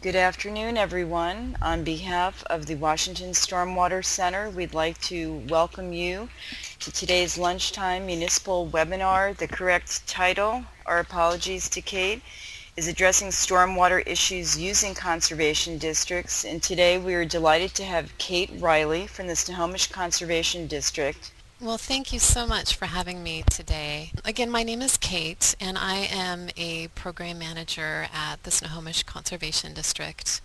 Good afternoon, everyone. On behalf of the Washington Stormwater Center, we'd like to welcome you to today's lunchtime municipal webinar. The correct title, our apologies to Kate, is Addressing Stormwater Issues Using Conservation Districts. And today we are delighted to have Kate Riley from the Snohomish Conservation District. Well, thank you so much for having me today. Again, my name is Kate, and I am a program manager at the Snohomish Conservation District.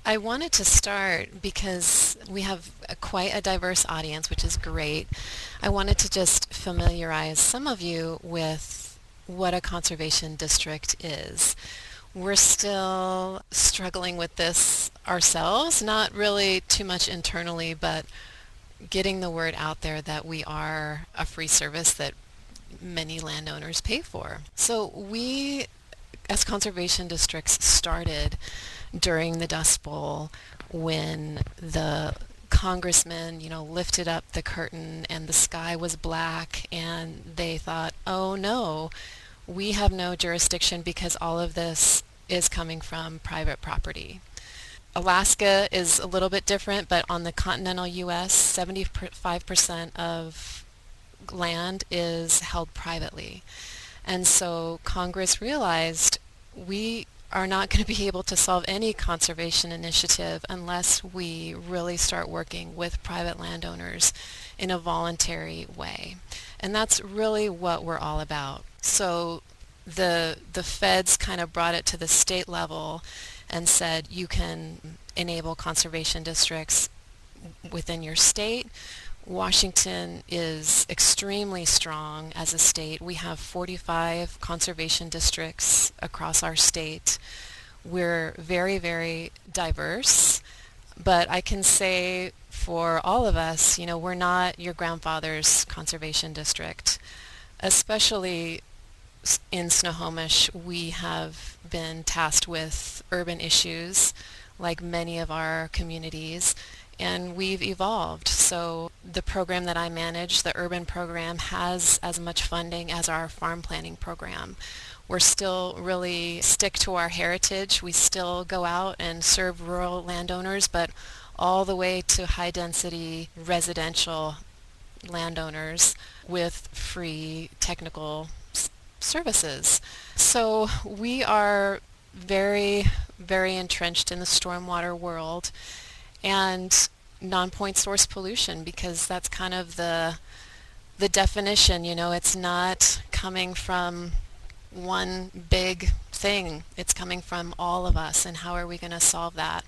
I wanted to start because we have quite a diverse audience, which is great. I wanted to just familiarize some of you with what a conservation district is. We're still struggling with this ourselves, not really too much internally, but getting the word out there that we are a free service that many landowners pay for. So we, as conservation districts, started during the Dust Bowl when the congressmen, lifted up the curtain and the sky was black and they thought, oh no, we have no jurisdiction because all of this is coming from private property. Alaska is a little bit different, but on the continental U.S., 75% of land is held privately. And so Congress realized we are not going to be able to solve any conservation initiative unless we really start working with private landowners in a voluntary way. And that's really what we're all about. So the feds kind of brought it to the state level and said you can enable conservation districts within your state. Washington is extremely strong as a state. We have 45 conservation districts across our state. We're very, very diverse, but I can say for all of us, we're not your grandfather's conservation district. Especially in Snohomish, we have been tasked with urban issues like many of our communities, and we've evolved. So the program that I manage, the urban program, has as much funding as our farm planning program. We're still really stick to our heritage. We still go out and serve rural landowners, but all the way to high density residential landowners with free technical services. So we are very, very entrenched in the stormwater world and non-point source pollution, because that's kind of the definition. It's not coming from one big thing. It's coming from all of us, and how are we going to solve that?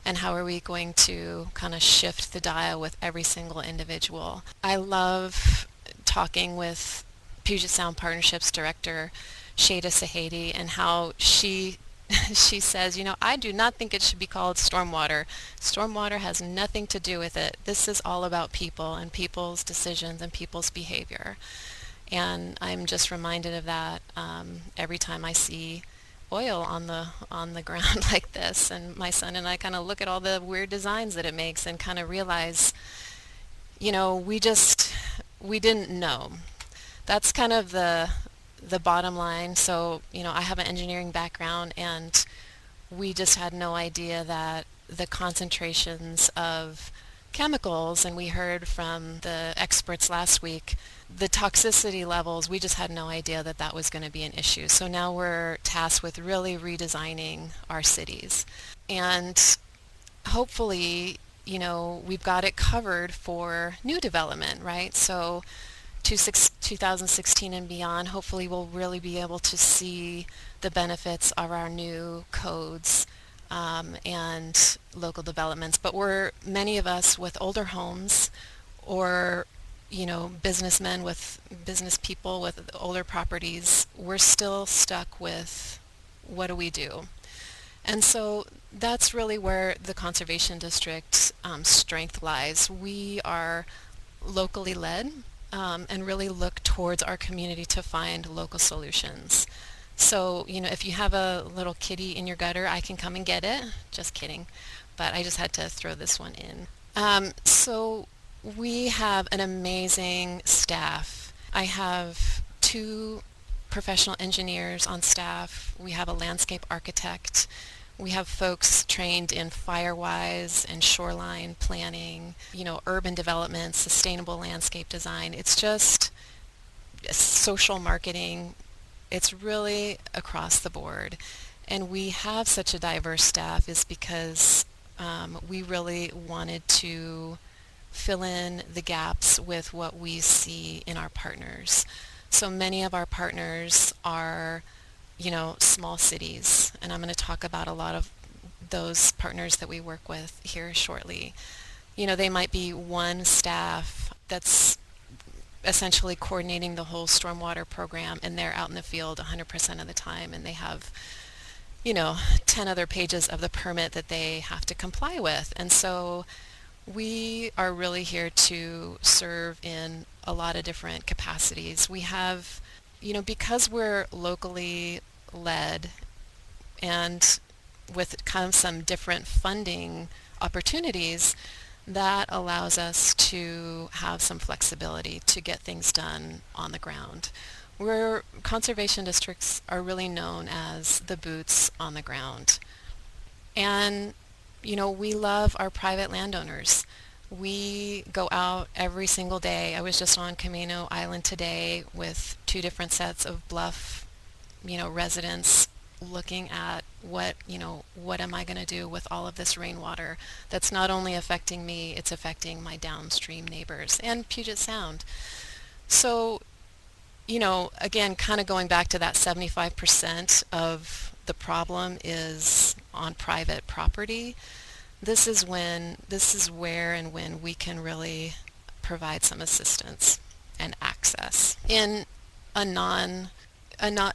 And how are we going to kind of shift the dial with every single individual? I love talking with Puget Sound Partnerships Director Shada Sahadi and how she says, I do not think it should be called stormwater. Stormwater has nothing to do with it. This is all about people and people's decisions and people's behavior. And I'm just reminded of that every time I see oil on the ground like this. And my son and I kind of look at all the weird designs that it makes and kind of realize, we didn't know. That's kind of the bottom line. So, I have an engineering background, and we just had no idea that the concentrations of chemicals, and we heard from the experts last week, the toxicity levels, we just had no idea that that was going to be an issue. So now we're tasked with really redesigning our cities. And hopefully, we've got it covered for new development, right? So 2016 and beyond, hopefully we'll really be able to see the benefits of our new codes and local developments. But many of us with older homes, or business people with older properties, we're still stuck with what do we do? And so that's really where the Conservation District strength lies. We are locally led, and really look towards our community to find local solutions. So, if you have a little kitty in your gutter, I can come and get it. Just kidding. But I just had to throw this one in. So we have an amazing staff. I have 2 professional engineers on staff. We have a landscape architect. We have folks trained in firewise and shoreline planning, urban development, sustainable landscape design. It's just social marketing. It's really across the board. And we have such a diverse staff is because we really wanted to fill in the gaps with what we see in our partners. So many of our partners are, small cities, and I'm going to talk about a lot of those partners that we work with here shortly. They might be one staff that's essentially coordinating the whole stormwater program, and they're out in the field 100% of the time, and they have 10 other pages of the permit that they have to comply with. And so we are really here to serve in a lot of different capacities. We have, because we're locally led and with kind of some different funding opportunities, that allows us to have some flexibility to get things done on the ground. Where conservation districts are really known as the boots on the ground. And, we love our private landowners. We go out every single day. I was just on Camino Island today with 2 different sets of bluff, residents looking at what am I going to do with all of this rainwater that's not only affecting me, it's affecting my downstream neighbors and Puget Sound. So, again, kind of going back to that 75% of the problem is on private property. This is where and when we can really provide some assistance and access in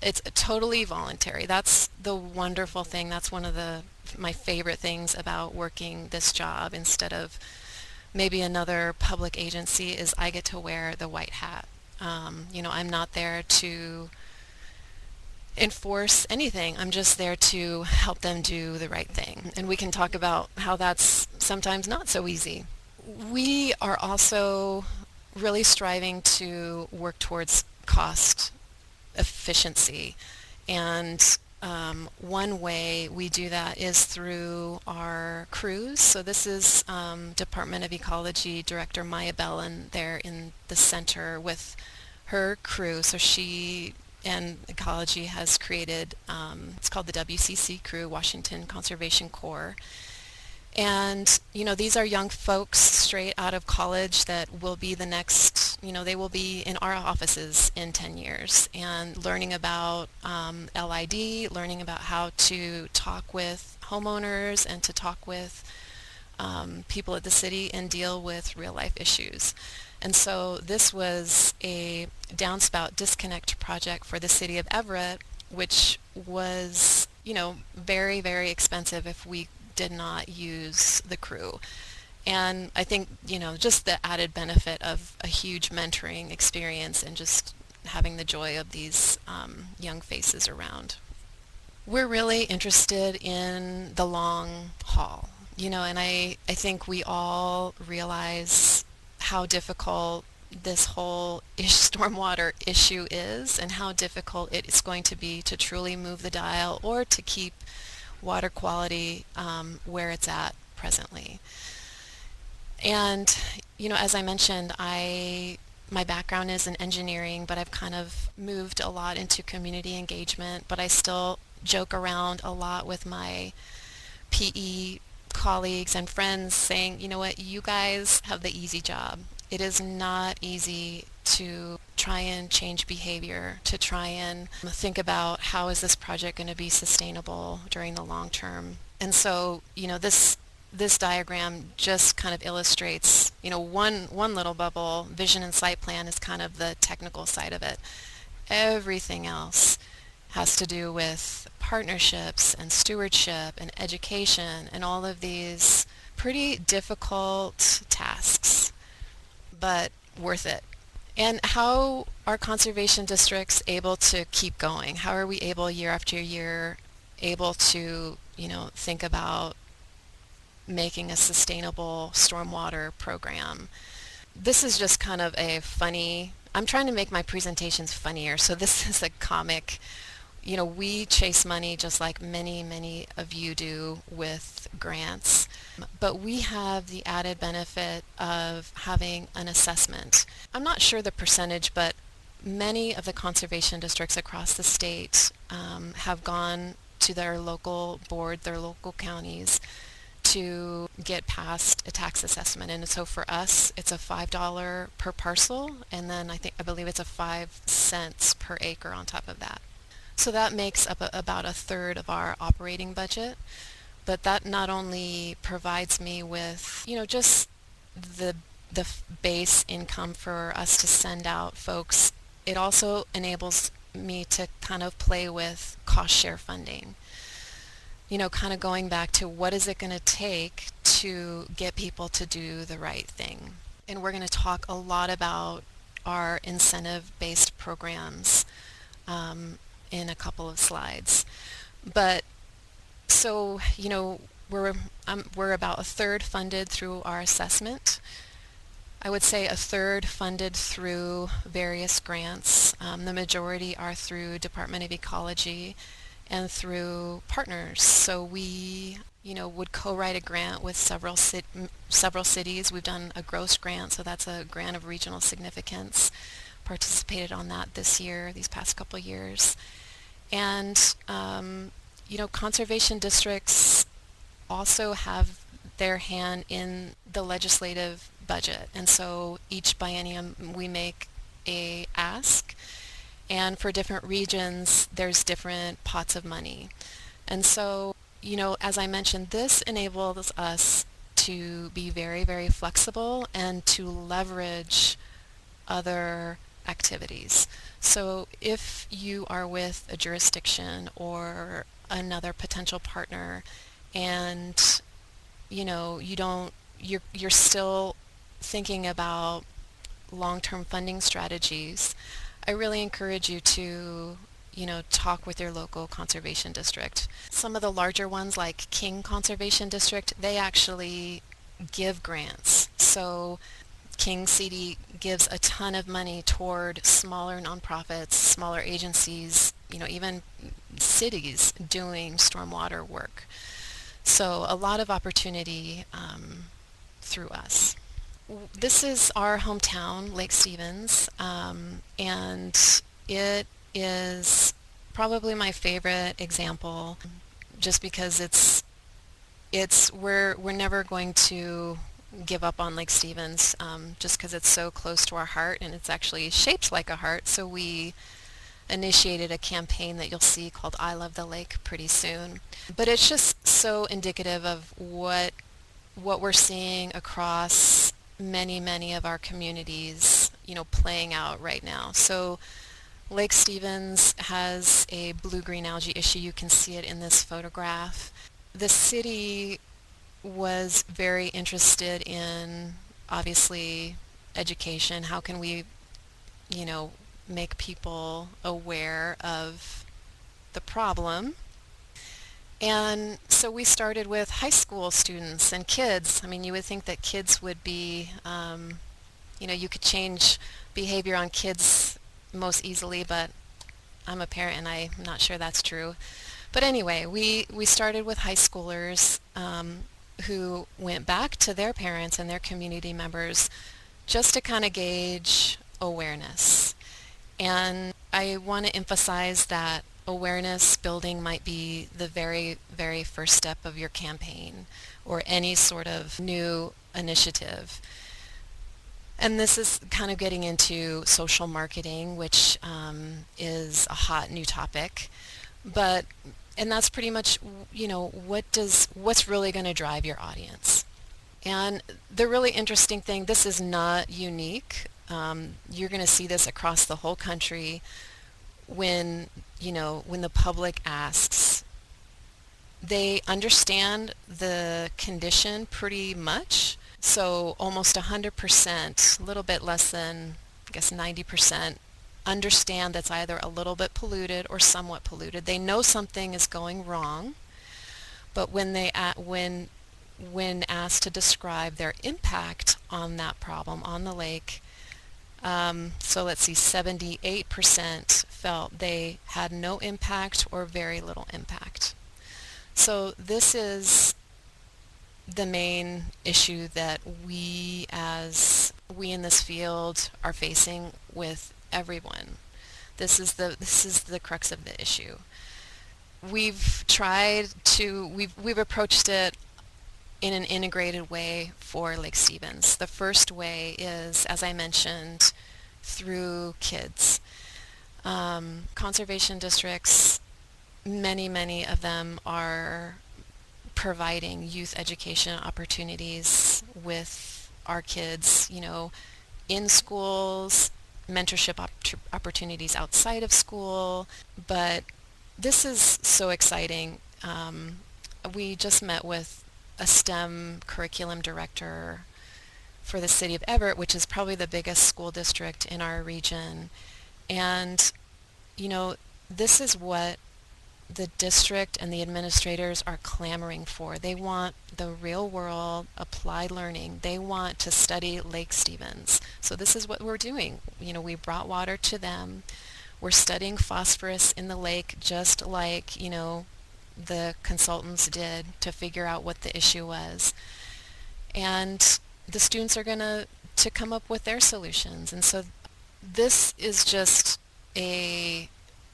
it's totally voluntary. That's the wonderful thing. That's one of my favorite things about working this job instead of maybe another public agency is I get to wear the white hat. I'm not there to enforce anything. I'm just there to help them do the right thing. And we can talk about how that's sometimes not so easy. We are also really striving to work towards cost efficiency. And one way we do that is through our crews. So this is Department of Ecology Director Maya Bellin there in the center with her crew. So she and Ecology has created, it's called the WCC Crew, Washington Conservation Corps. And, these are young folks straight out of college that will be the next, they will be in our offices in 10 years and learning about LID, learning about how to talk with homeowners and to talk with people at the city and deal with real life issues. And so this was a downspout disconnect project for the city of Everett, which was, very, very expensive if we did not use the crew. And I think, just the added benefit of a huge mentoring experience and just having the joy of these young faces around. We're really interested in the long haul, and I think we all realize how difficult this whole stormwater issue is and how difficult it is going to be to truly move the dial or to keep water quality where it's at presently. And, as I mentioned, my background is in engineering, but I've kind of moved a lot into community engagement, but I still joke around a lot with my PE colleagues and friends saying, you know what, you guys have the easy job. It is not easy to try and change behavior, to try and think about how is this project going to be sustainable during the long term. And so, this diagram just kind of illustrates, one little bubble, vision and site plan is kind of the technical side of it. Everything else has to do with partnerships and stewardship and education and all of these pretty difficult tasks, but worth it. And how are conservation districts able to keep going? How are we able year after year able to, think about making a sustainable stormwater program? This is just kind of a funny, I'm trying to make my presentations funnier, so this is a comic we chase money just like many of you do with grants, but we have the added benefit of having an assessment. I'm not sure the percentage, but many of the conservation districts across the state have gone to their local board, their local counties, to get past a tax assessment. And so for us, it's a $5 per parcel, and then I believe it's a 5 cents per acre on top of that. So that makes up about a third of our operating budget. But that not only provides me with, just the base income for us to send out folks, it also enables me to kind of play with cost share funding. Kind of going back to what is it going to take to get people to do the right thing. And we're going to talk a lot about our incentive-based programs in a couple of slides. But so, we're about a third funded through our assessment. I would say a third funded through various grants. The majority are through Department of Ecology and through partners. So we, would co-write a grant with several cities. We've done a gross grant, so that's a grant of regional significance. Participated on that this year, these past couple of years. And, conservation districts also have their hand in the legislative budget. And so each biennium we make a ask, and for different regions there's different pots of money. And so, as I mentioned, this enables us to be very flexible and to leverage other activities. So if you are with a jurisdiction or another potential partner and you're still thinking about long-term funding strategies, I really encourage you to talk with your local conservation district. Some of the larger ones like King Conservation District, they actually give grants. So King CD gives a ton of money toward smaller nonprofits, smaller agencies, even cities doing stormwater work. So a lot of opportunity through us. This is our hometown, Lake Stevens, and it is probably my favorite example, just because we're never going to give up on Lake Stevens, just because it's so close to our heart, and it's actually shaped like a heart. So we initiated a campaign that you'll see called I Love the Lake pretty soon. But it's just so indicative of what we're seeing across many of our communities, playing out right now. So Lake Stevens has a blue-green algae issue. You can see it in this photograph. The city was very interested in, obviously, education. How can we, make people aware of the problem? And so we started with high school students and kids. I mean, you would think that kids would be, you could change behavior on kids most easily, but I'm a parent and I'm not sure that's true. But anyway, we started with high schoolers who went back to their parents and their community members just to kind of gauge awareness. And I want to emphasize that awareness building might be the very first step of your campaign or any sort of new initiative. And this is kind of getting into social marketing, which is a hot new topic. And that's pretty much, what's really going to drive your audience. And the really interesting thing, this is not unique. You're going to see this across the whole country when the public asks. They understand the condition pretty much. So almost 100%, a little bit less than, I guess 90%, understand that's either a little bit polluted or somewhat polluted. They know something is going wrong, but when asked to describe their impact on that problem on the lake, So let's see, 78% felt they had no impact or very little impact. So this is the main issue that we in this field are facing with everyone. This is the crux of the issue. We've approached it in an integrated way for Lake Stevens. The first way is, as I mentioned, through kids. Conservation districts, many of them are providing youth education opportunities with our kids, in schools, mentorship opportunities outside of school. But this is so exciting. We just met with a STEM curriculum director for the city of Everett, which is probably the biggest school district in our region. And, you know, this is what the district and the administrators are clamoring for. They want the real world applied learning. They want to study Lake Stevens. So this is what we're doing. We brought water to them. We're studying phosphorus in the lake just like, the consultants did to figure out what the issue was. And the students are going to come up with their solutions. And so this is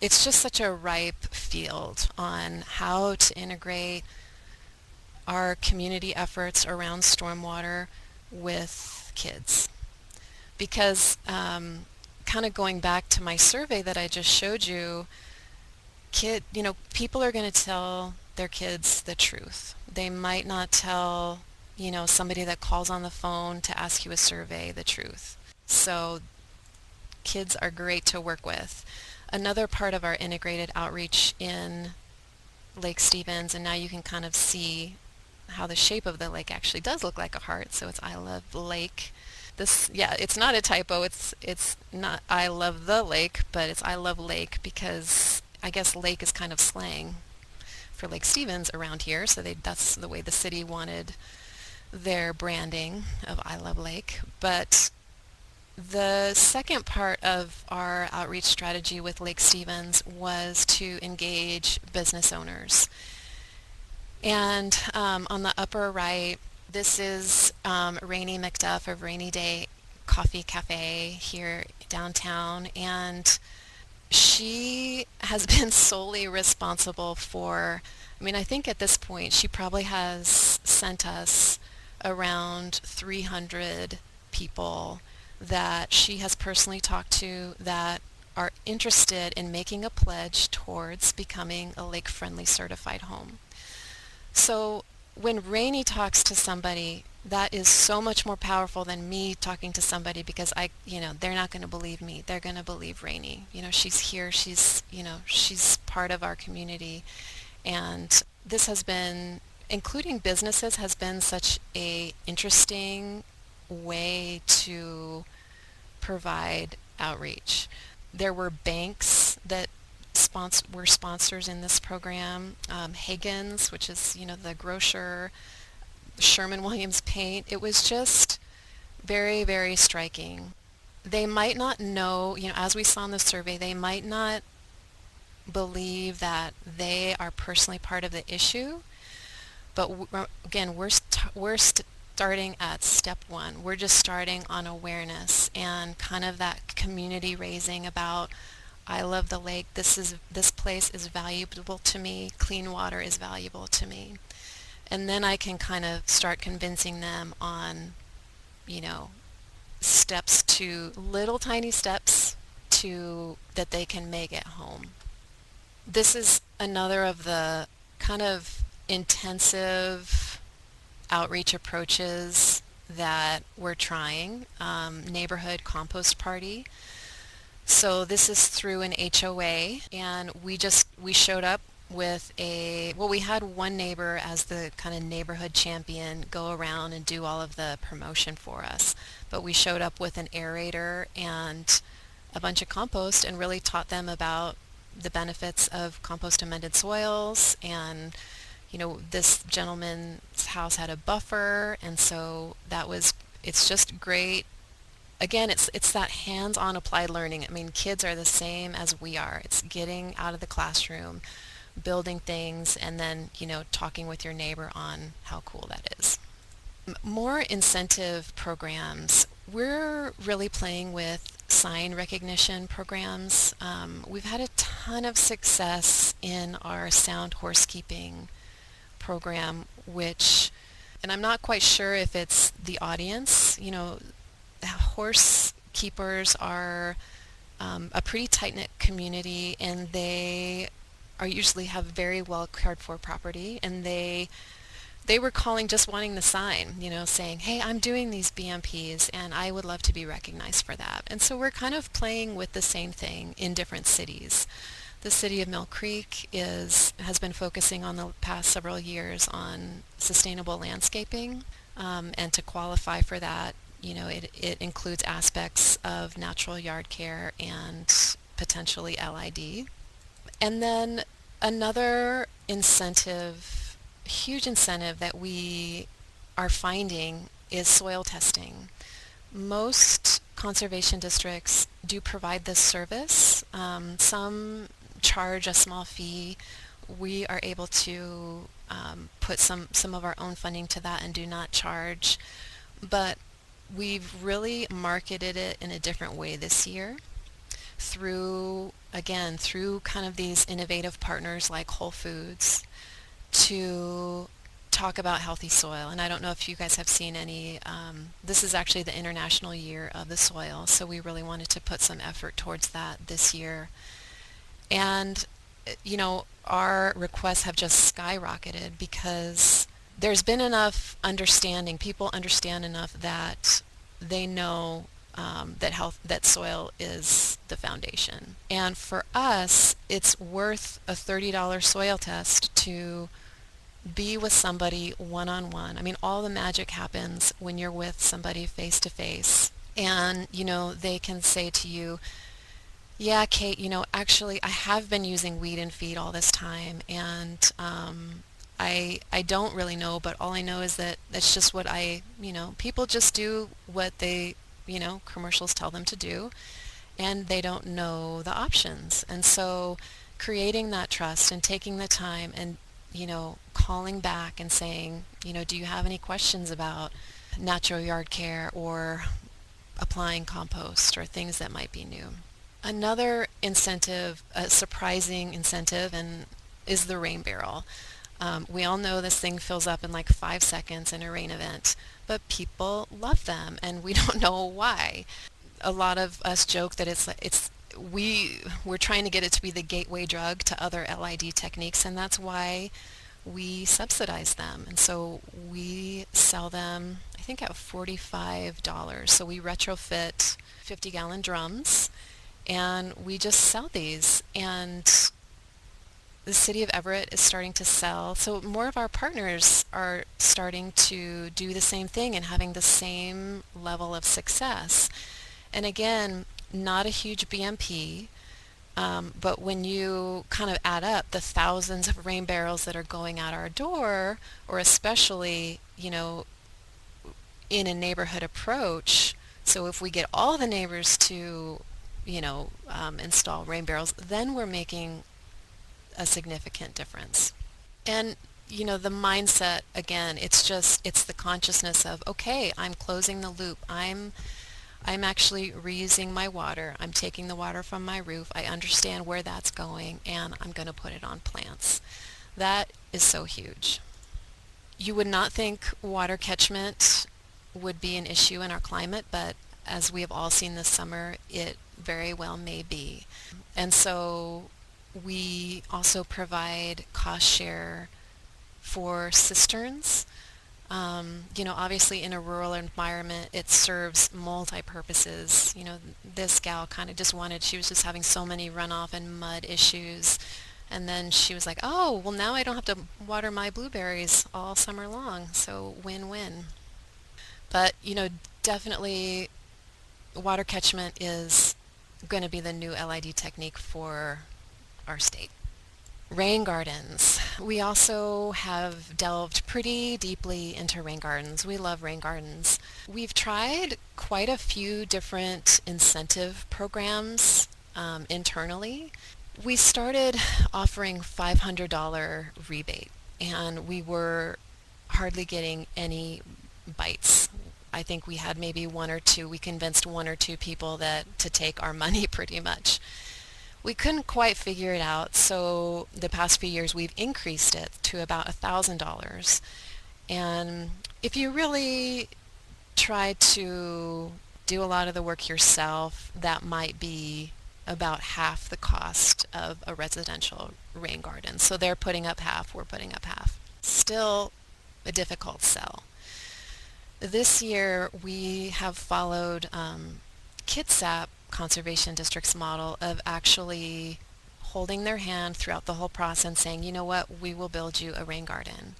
it's just such a ripe field on how to integrate our community efforts around stormwater with kids. Because kind of going back to my survey that I just showed you, people are going to tell their kids the truth. They might not tell, somebody that calls on the phone to ask you a survey the truth. So kids are great to work with. Another part of our integrated outreach in Lake Stevens, and now you can kind of see how the shape of the lake actually does look like a heart, so it's I Love Lake. It's not a typo, it's not I Love the Lake, but it's I Love Lake because I guess lake is kind of slang for Lake Stevens around here, so that's the way the city wanted their branding of I Love Lake. But the second part of our outreach strategy with Lake Stevens was to engage business owners. And on the upper right, this is Rainey McDuff of Rainy Day Coffee Cafe here downtown, and she has been solely responsible for, I think at this point she probably has sent us around 300 people that she has personally talked to that are interested in making a pledge towards becoming a lake-friendly certified home. So when Rainey talks to somebody, that is so much more powerful than me talking to somebody because they're not going to believe me. They're going to believe Rainey. She's here. She's part of our community. And this has been, including businesses, has been such a interesting way to provide outreach. There were banks that were sponsors in this program. Hagen's, which is the grocer, Sherman-Williams Paint. It was just very, very striking. They might not know, as we saw in the survey, they might not believe that they are personally part of the issue, but again, we're starting at step one. We're just starting on awareness and kind of that community raising about, I love the lake. This place is valuable to me. Clean water is valuable to me. And then I can kind of start convincing them on, little tiny steps that they can make at home. This is another of the kind of intensive outreach approaches that we're trying, neighborhood compost party. So this is through an HOA, and we showed up with we had one neighbor as the kind of neighborhood champion go around and do all of the promotion for us. But we showed up with an aerator and a bunch of compost and really taught them about the benefits of compost amended soils. And this gentleman's house had a buffer, and so it's just great again, it's that hands-on applied learning. I mean, kids are the same as we are. It's getting out of the classroom, building things, and then, talking with your neighbor on how cool that is. More incentive programs. We're really playing with sign recognition programs. We've had a ton of success in our sound horsekeeping program, which, and I'm not quite sure if it's the audience. Horse keepers are a pretty tight-knit community, and they are usually have very well cared for property, and they were calling just wanting the sign, saying, hey, I'm doing these BMPs and I would love to be recognized for that. And so we're kind of playing with the same thing in different cities. The city of Mill Creek has been focusing on the past several years on sustainable landscaping, and to qualify for that, it includes aspects of natural yard care and potentially LID. And then another incentive, huge incentive that we are finding is soil testing. Most conservation districts do provide this service. Some charge a small fee. We are able to put some of our own funding to that and do not charge. But we've really marketed it in a different way this year through kind of these innovative partners like Whole Foods to talk about healthy soil. And I don't know if you guys have seen any, this is actually the International Year of the Soil, so we really wanted to put some effort towards that this year. And, our requests have just skyrocketed because there's been enough understanding, people understand enough that they know that soil is the foundation. And for us, it's worth a $30 soil test to be with somebody one-on-one. I mean, all the magic happens when you're with somebody face to face. And, they can say to you, yeah, Kate, actually I have been using weed and feed all this time, and I don't really know, but all I know is that that's just what people just do what they, commercials tell them to do, and they don't know the options. And so creating that trust and taking the time and, calling back and saying, do you have any questions about natural yard care or applying compost or things that might be new. Another incentive, a surprising incentive, is the rain barrel. We all know this thing fills up in like 5 seconds in a rain event, but people love them, and we don't know why. A lot of us joke that we're trying to get it to be the gateway drug to other LID techniques, and that's why we subsidize them. And so we sell them, I think, at $45. So we retrofit 50-gallon drums, and we just sell these. And the city of Everett is starting to sell. So more of our partners are starting to do the same thing and having the same level of success. And again, not a huge BMP, but when you kind of add up the thousands of rain barrels that are going out our door, or especially, in a neighborhood approach, so if we get all the neighbors to, install rain barrels, then we're making a significant difference. And the mindset, again, it's the consciousness of, okay, I'm closing the loop. I'm actually reusing my water. I'm taking the water from my roof. I understand where that's going, and I'm going to put it on plants. That is so huge. You would not think water catchment would be an issue in our climate, but as we have all seen this summer, it very well may be. And so we also provide cost share for cisterns. Obviously in a rural environment, it serves multi-purposes. This gal kind of she was just having so many runoff and mud issues. And then she was like, oh, well, now I don't have to water my blueberries all summer long. So win-win. But, definitely water catchment is going to be the new LID technique for our state. Rain gardens. We also have delved pretty deeply into rain gardens. We love rain gardens. We've tried quite a few different incentive programs internally. We started offering $500 rebate, and we were hardly getting any bites. I think we had maybe one or two. We convinced one or two people that to take our money pretty much. We couldn't quite figure it out, so the past few years we've increased it to about $1,000. And if you really try to do a lot of the work yourself, that might be about half the cost of a residential rain garden. So they're putting up half, we're putting up half. Still a difficult sell. This year we have followed Kitsap Conservation District's model of actually holding their hand throughout the whole process and saying, you know what, we will build you a rain garden.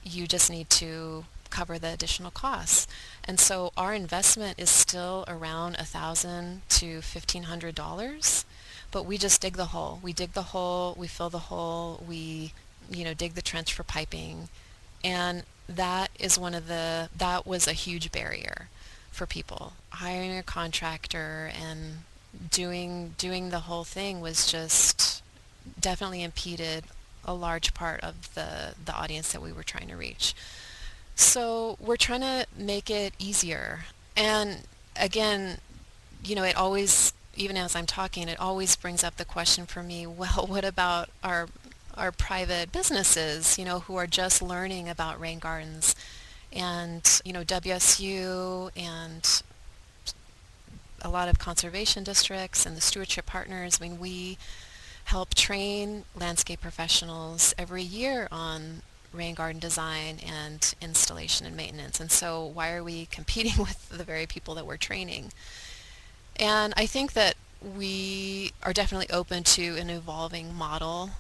You just need to cover the additional costs. And so our investment is still around $1,000 to $1,500, but we just dig the hole. We dig the hole, we fill the hole, we, dig the trench for piping, and that was a huge barrier for people. Hiring a contractor and doing the whole thing was just definitely impeded a large part of the audience that we were trying to reach. So we're trying to make it easier. And again, it always, even as I'm talking, it always brings up the question for me, well, what about our private businesses, who are just learning about rain gardens? And, WSU and a lot of conservation districts and the stewardship partners, I mean, we help train landscape professionals every year on rain garden design and installation and maintenance. And so why are we competing with the very people that we're training? And I think that we are definitely open to an evolving model.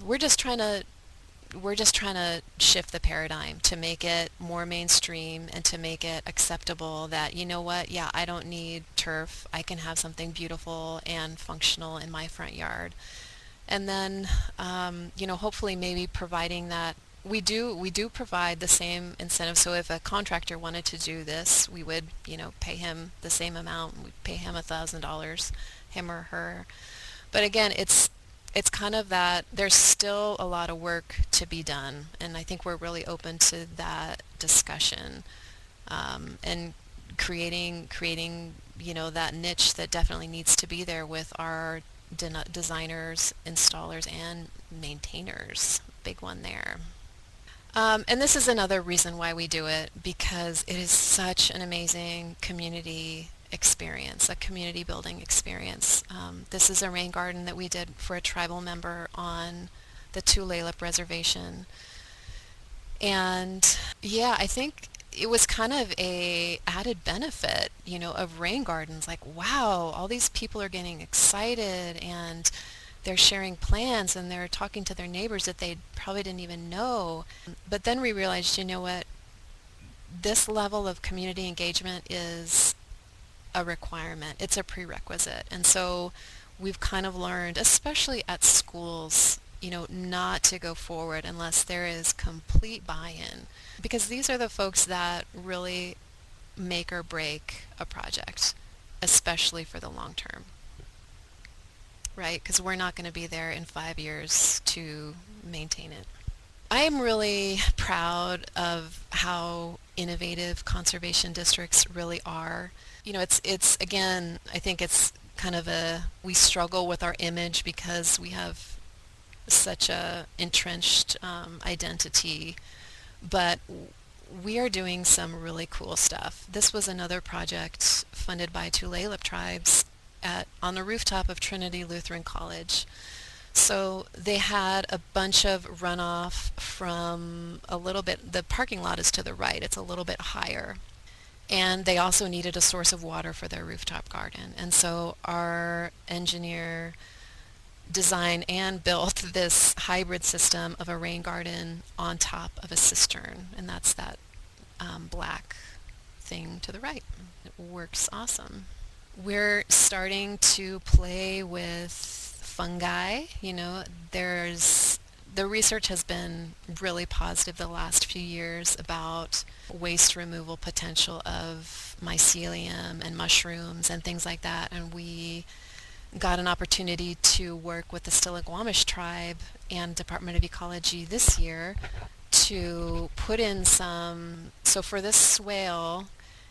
We're just trying to shift the paradigm to make it more mainstream and to make it acceptable that, you know what, yeah, I don't need turf. I can have something beautiful and functional in my front yard. And then, hopefully maybe providing that we do provide the same incentive. So if a contractor wanted to do this, we would, pay him the same amount. We'd pay him $1,000, him or her. But again, it's kind of that there's still a lot of work to be done, and I think we're really open to that discussion, and creating that niche that definitely needs to be there with our designers, installers, and maintainers. Big one there. And this is another reason why we do it, because it is such an amazing community experience, a community building experience. This is a rain garden that we did for a tribal member on the Tulalip Reservation. And yeah, I think it was kind of a added benefit, of rain gardens. Like, wow, all these people are getting excited and they're sharing plans and they're talking to their neighbors that they probably didn't even know. But then we realized, you know what, this level of community engagement is a requirement. It's a prerequisite. And so we've kind of learned, especially at schools, not to go forward unless there is complete buy-in, because these are the folks that really make or break a project, especially for the long term, right? Because we're not going to be there in 5 years to maintain it. I am really proud of how innovative conservation districts really are. It's again, I think it's kind of we struggle with our image because we have such a entrenched identity, but we are doing some really cool stuff. This was another project funded by Tulalip tribes on the rooftop of Trinity Lutheran College. So they had a bunch of runoff from the parking lot is to the right, it's a little bit higher. And they also needed a source of water for their rooftop garden. And so our engineer designed and built this hybrid system of a rain garden on top of a cistern. And that's that black thing to the right. It works awesome. We're starting to play with fungi. There's the research has been really positive the last few years about waste removal potential of mycelium and mushrooms and things like that. And we got an opportunity to work with the Stillaguamish tribe and Department of Ecology this year to put in so for this swale,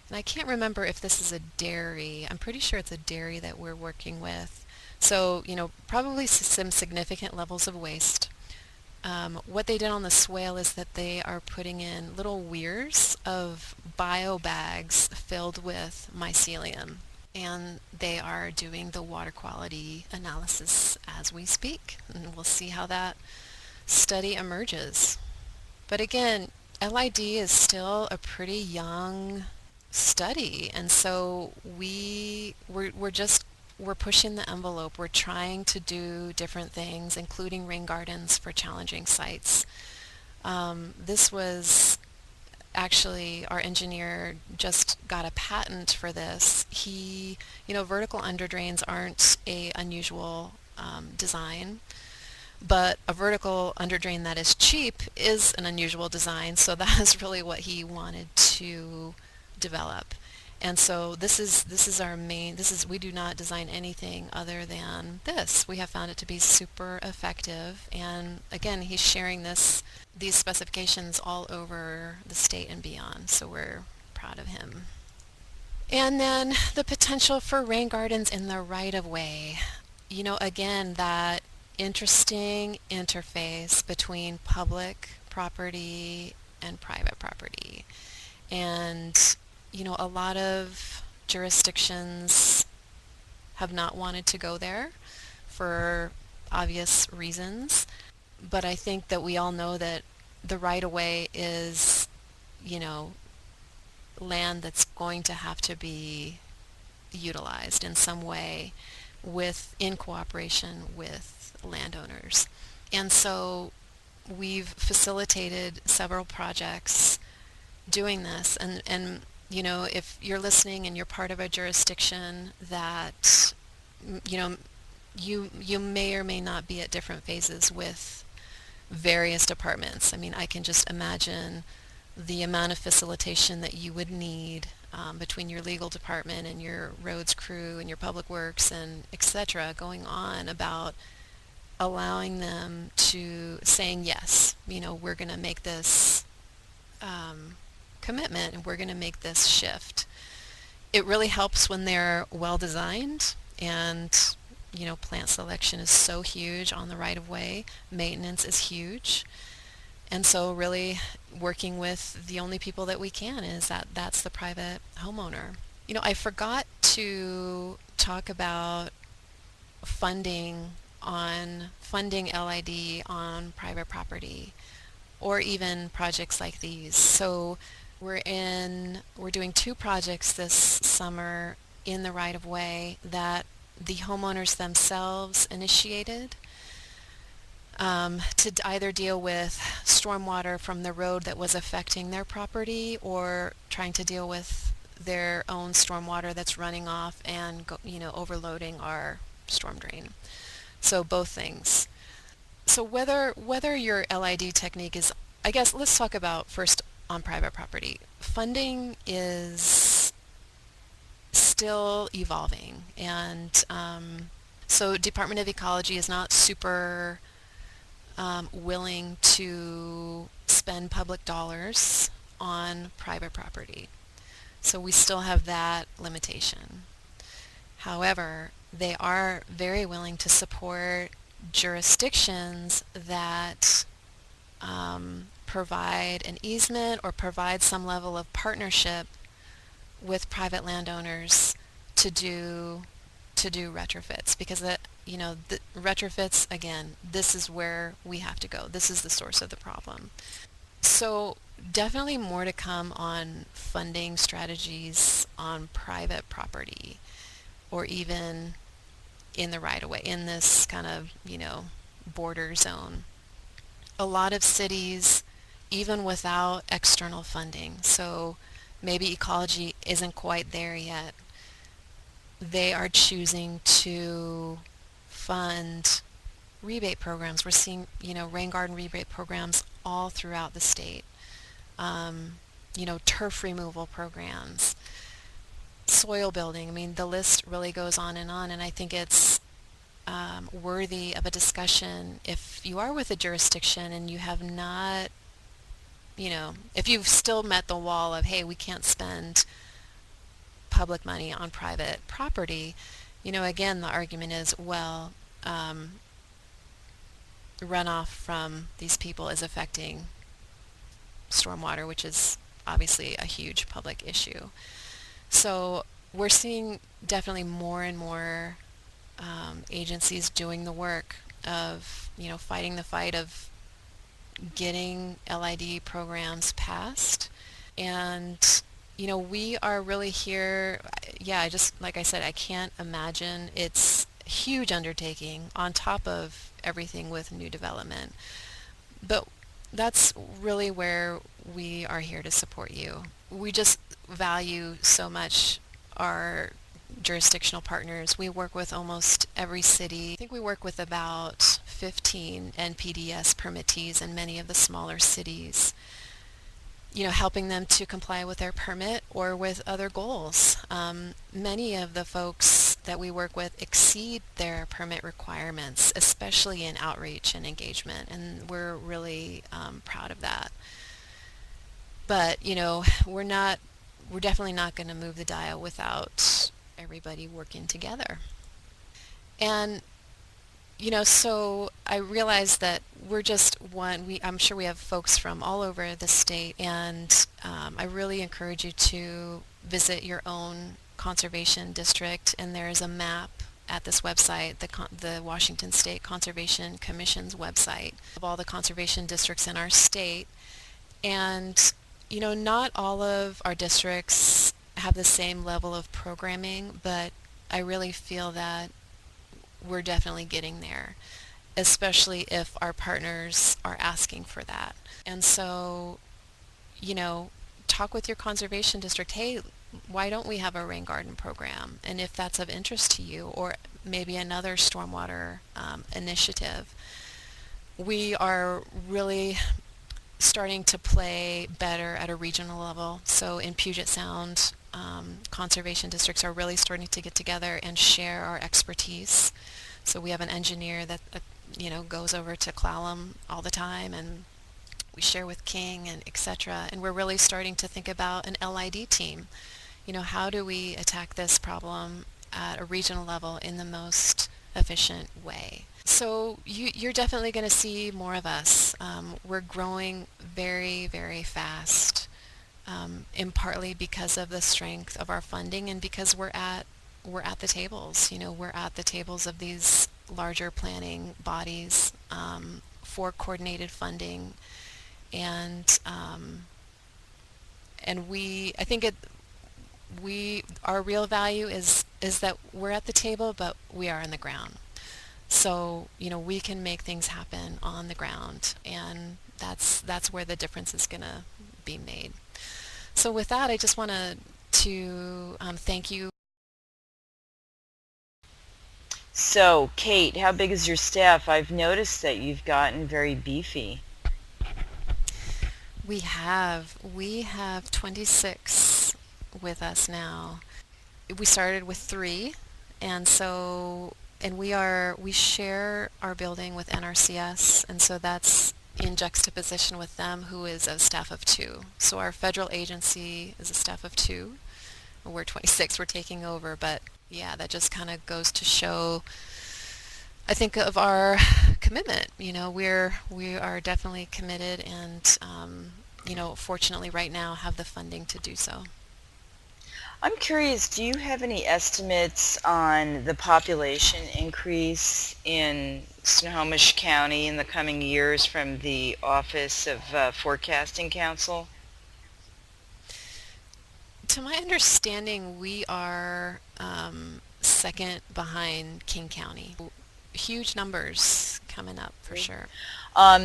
and I can't remember if this is a dairy. I'm pretty sure it's a dairy that we're working with. So, probably some significant levels of waste. What they did on the swale is that they are putting in little weirs of bio bags filled with mycelium, and they are doing the water quality analysis as we speak, and we'll see how that study emerges. But again, LID is still a pretty young study, and so we're pushing the envelope. We're trying to do different things, including rain gardens for challenging sites. This was actually, our engineer just got a patent for this. Vertical underdrains aren't a unusual design, but a vertical underdrain that is cheap is an unusual design, so that is really what he wanted to develop. And so this is our main, we do not design anything other than this. We have found it to be super effective, and again, he's sharing these specifications all over the state and beyond, so we're proud of him. And then the potential for rain gardens in the right-of-way. Again, that interesting interface between public property and private property. And, a lot of jurisdictions have not wanted to go there for obvious reasons. But I think that we all know that the right-of-way is, land that's going to have to be utilized in some way in cooperation with landowners. And so we've facilitated several projects doing this, and if you're listening and you're part of a jurisdiction that you may or may not be at different phases with various departments. I mean, I can just imagine the amount of facilitation that you would need between your legal department and your roads crew and your public works and etc. going on about allowing them to saying yes, we're going to make this commitment and we're going to make this shift. It really helps when they're well designed, and plant selection is so huge on the right-of-way. Maintenance is huge. And so really working with the only people that we can that's the private homeowner. I forgot to talk about funding LID on private property or even projects like these. So we're doing 2 projects this summer in the right-of-way that the homeowners themselves initiated to either deal with stormwater from the road that was affecting their property or trying to deal with their own stormwater that's running off and overloading our storm drain. So both things. So whether your LID technique is, I guess let's talk about first on private property. Funding is still evolving, and so Department of Ecology is not super willing to spend public dollars on private property. So we still have that limitation. However, they are very willing to support jurisdictions that provide an easement or provide some level of partnership with private landowners to do retrofits, because the retrofits, again, this is where we have to go. This is the source of the problem. So definitely more to come on funding strategies on private property or even in the right-of-way, in this kind of, border zone. A lot of cities, even without external funding, so maybe ecology isn't quite there yet, they are choosing to fund rebate programs. We're seeing, rain garden rebate programs all throughout the state. Um, Turf removal programs, soil building. I mean, the list really goes on, and I think it's worthy of a discussion if you are with a jurisdiction and you have not, if you've still met the wall of, hey, we can't spend public money on private property. Again, the argument is, well, runoff from these people is affecting stormwater, which is obviously a huge public issue. So we're seeing definitely more and more agencies doing the work of, fighting the fight of getting LID programs passed. And, we are really here. Yeah, like I said, I can't imagine. It's a huge undertaking on top of everything with new development. But that's really where we are here to support you. We just value so much our jurisdictional partners. We work with almost every city. I think we work with about 15 NPDES permittees in many of the smaller cities, helping them to comply with their permit or with other goals. Many of the folks that we work with exceed their permit requirements, especially in outreach and engagement, and we're really proud of that. But, we're definitely not going to move the dial without everybody working together. And so I realize that we're just I'm sure we have folks from all over the state, and I really encourage you to visit your own conservation district, and there's a map at this website, the Washington State Conservation Commission's website, of all the conservation districts in our state. And, not all of our districts have the same level of programming, but I really feel that we're definitely getting there, especially if our partners are asking for that. And so, talk with your conservation district. Hey, why don't we have a rain garden program? And if that's of interest to you, or maybe another stormwater initiative, we are really starting to play better at a regional level. So in Puget Sound, conservation districts are really starting to get together and share our expertise. So we have an engineer that goes over to Clallam all the time, and we share with King and etc. And we're really starting to think about an LID team. How do we attack this problem at a regional level in the most efficient way? So you're definitely going to see more of us. We're growing very, very fast, in partly because of the strength of our funding and because we're at the tables. We're at the tables of these larger planning bodies for coordinated funding, and I think our real value is that we're at the table, but we are on the ground. So, we can make things happen on the ground, and that's where the difference is going to be made. So with that, I just want to thank you. So, Kate, how big is your staff? I've noticed that you've gotten very beefy. We have 26 with us now. We started with 3, and we share our building with NRCS, and so that's in juxtaposition with them, who is a staff of 2. So our federal agency is a staff of 2. We're 26, we're taking over, but yeah, that just kind of goes to show, I think, of our commitment. We are definitely committed, and fortunately right now have the funding to do so. I'm curious, do you have any estimates on the population increase in Snohomish County in the coming years from the Office of Forecasting Council? To my understanding, we are second behind King County. huge numbers coming up for sure.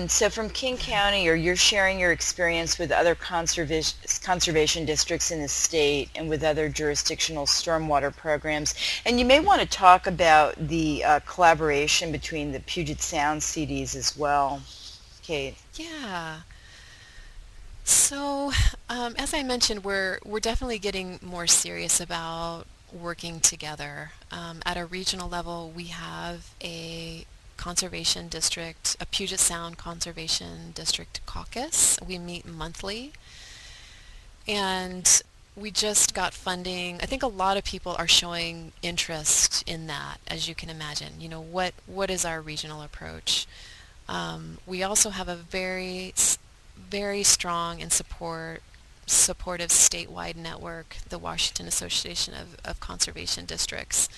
So from King County, or you're sharing your experience with other conservation districts in the state and with other jurisdictional stormwater programs. And you may want to talk about the collaboration between the Puget Sound CDs as well, Kate. Yeah. So, as I mentioned, we're definitely getting more serious about working together. At a regional level, we have a conservation district, a Puget Sound Conservation District caucus. We meet monthly, and we just got funding. I think a lot of people are showing interest in that, as you can imagine. You know, what is our regional approach? We also have a very strong and supportive statewide network, the Washington Association of Conservation Districts.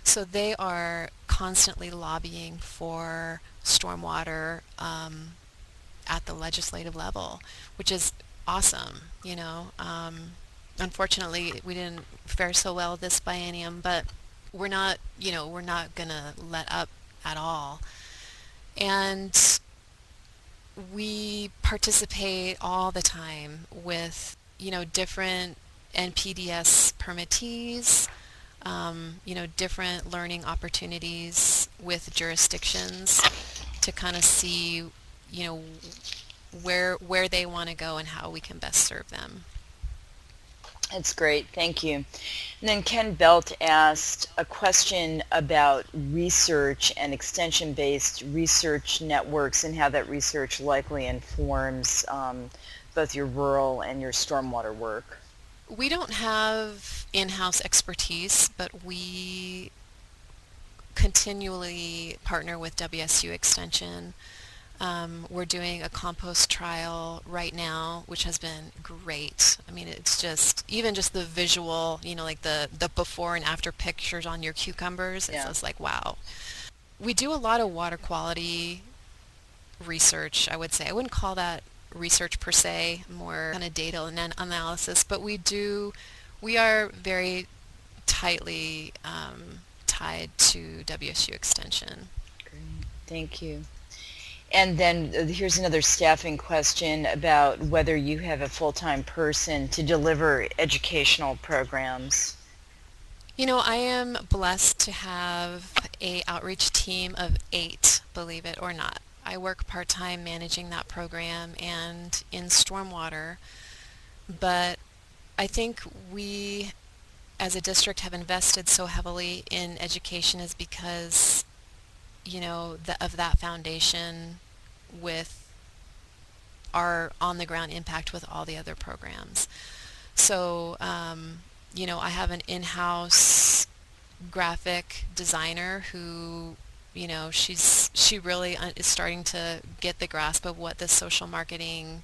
So they are constantly lobbying for stormwater at the legislative level, which is awesome, you know. Unfortunately, we didn't fare so well this biennium, but we're not gonna let up at all. And we participate all the time with, different NPDES permittees, different learning opportunities with jurisdictions to kind of see, you know, where they want to go and how we can best serve them. That's great. Thank you. And then Ken Belt asked a question about research and extension-based research networks and how that research likely informs both your rural and your stormwater work. We don't have in-house expertise, but we continually partner with WSU Extension. We're doing a compost trial right now, which has been great. I mean, it's just, even just the visual, like the before and after pictures on your cucumbers, it's Yeah. just like, wow. We do a lot of water quality research, I would say. I wouldn't call that research per se, more kind of data and analysis, but we are very tightly tied to WSU Extension. Great. Thank you. And then here's another staffing question about whether you have a full-time person to deliver educational programs. I am blessed to have a outreach team of 8, believe it or not. I work part-time managing that program and in stormwater, but I think we as a district have invested so heavily in education is because, of that foundation with our on-the-ground impact with all the other programs. So, I have an in-house graphic designer who, she really is starting to get the grasp of what this social marketing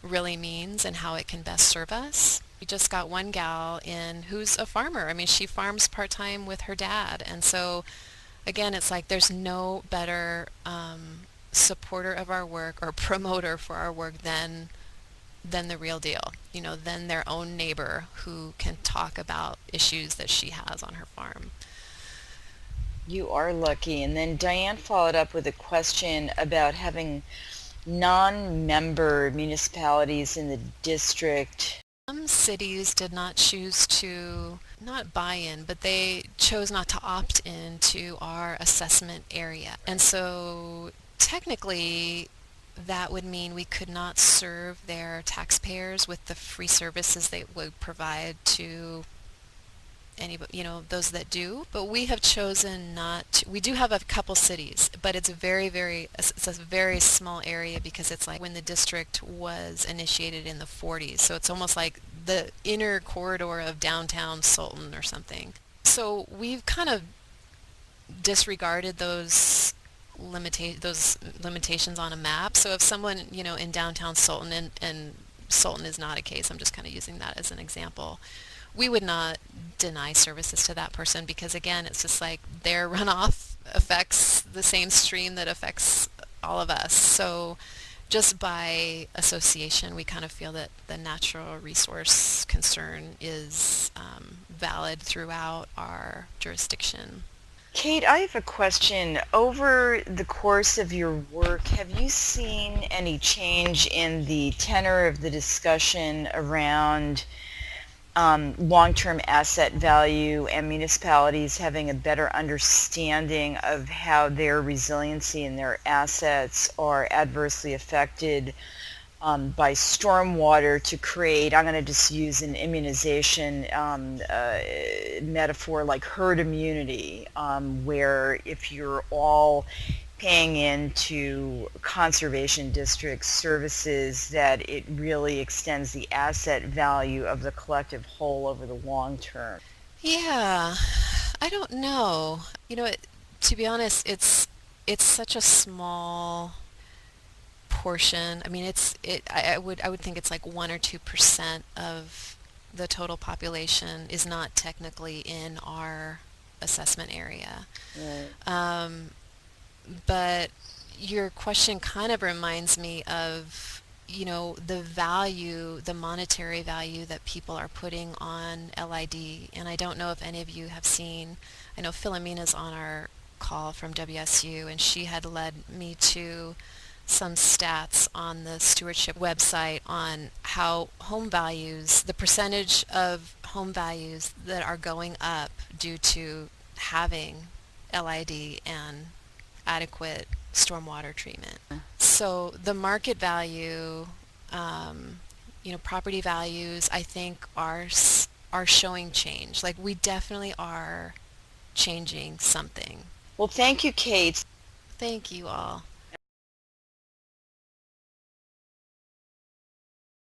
really means and how it can best serve us. We just got one gal in who's a farmer. I mean, she farms part-time with her dad. And so, again, it's like there's no better supporter of our work or promoter for our work than the real deal, than their own neighbor who can talk about issues that she has on her farm. You are lucky. And then Diane followed up with a question about having non-member municipalities in the district. Some cities did not choose to not buy in, but they chose not to opt in to our assessment area. And so technically that would mean we could not serve their taxpayers with the free services they would provide to anybody, those that do. But we have chosen not to. We do have a couple cities, but it's it's a very small area because it's like when the district was initiated in the 40s. So it's almost like the inner corridor of downtown Sultan or something. So we've kind of disregarded those limitations on a map. So if someone, in downtown Sultan, and Sultan is not a case, I'm just kind of using that as an example, we would not deny services to that person because, again, it's just like their runoff affects the same stream that affects all of us. So just by association, we kind of feel that the natural resource concern is valid throughout our jurisdiction. Kate, I have a question. Over the course of your work, have you seen any change in the tenor of the discussion around long-term asset value and municipalities having a better understanding of how their resiliency and their assets are adversely affected by stormwater to create, I'm going to just use an immunization metaphor like herd immunity, where if you're all paying into conservation district services, that it really extends the asset value of the collective whole over the long term. Yeah, I don't know. To be honest, it's such a small portion. I mean, I would think it's like 1 or 2% of the total population is not technically in our assessment area. Right. Um, but your question kind of reminds me of, the value, the monetary value that people are putting on LID. And I don't know if any of you have seen, I know Philomena's on our call from WSU, and she had led me to some stats on the stewardship website on how home values, the percentage of home values that are going up due to having LID and adequate stormwater treatment. So the market value, property values, I think are showing change. Like we definitely are changing something. Well, thank you, Kate. Thank you all.